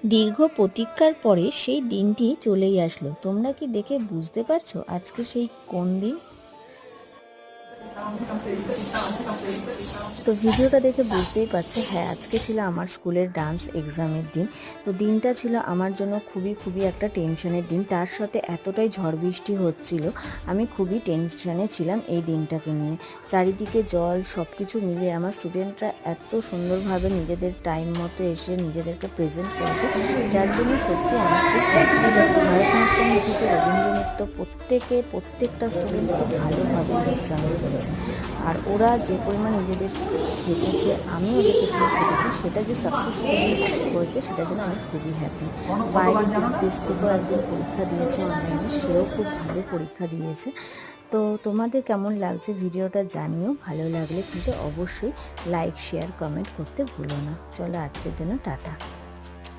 দীর্ঘ প্রতীক্ষার পরে সেই দিনটি চলেই আসলো। তোমরা কি দেখে বুঝতে পারছো আজকে সেই কোন দিন? তো ভিডিওটা দেখে বুঝতেই পারছো, হ্যাঁ আজকে ছিল আমার স্কুলের ডান্স এক্সামের দিন। তো দিনটা ছিল আমার জন্য খুবই খুবই একটা টেনশনের দিন। তার সাথে এতটাই ঝড় বৃষ্টি হচ্ছিল, আমি খুবই টেনশনে ছিলাম এই দিনটাকে নিয়ে। চারিদিকে জল, সব কিছু মিলিয়ে আমার স্টুডেন্টরা এত সুন্দরভাবে নিজেদের টাইম মতো এসে নিজেদেরকে প্রেজেন্ট করেছে, যার জন্য সত্যি আমি খুব ভারতনাট্যম থেকে রবীন্দ্র নৃত্য প্রত্যেকটা স্টুডেন্ট খুব ভালোভাবে এক্সাম দিয়েছে। আর ওরা যে পরিমাণ নিজেদের খেটেছে, আমিও ওদের পেছনে খেটেছি, সেটা যে সাকসেসফুলি হয়েছে সেটার জন্য আমি খুবই হ্যাপি। বাইরে দূর দেশ থেকেও একজন পরীক্ষা দিয়েছে অনলাইনে, সেও খুব ভালো পরীক্ষা দিয়েছে। তো তোমাদের কেমন লাগছে ভিডিওটা জানিও, ভালো লাগলে কিন্তু অবশ্যই লাইক, শেয়ার, কমেন্ট করতে ভুলো না। চলো আজকের জন্য টাটা।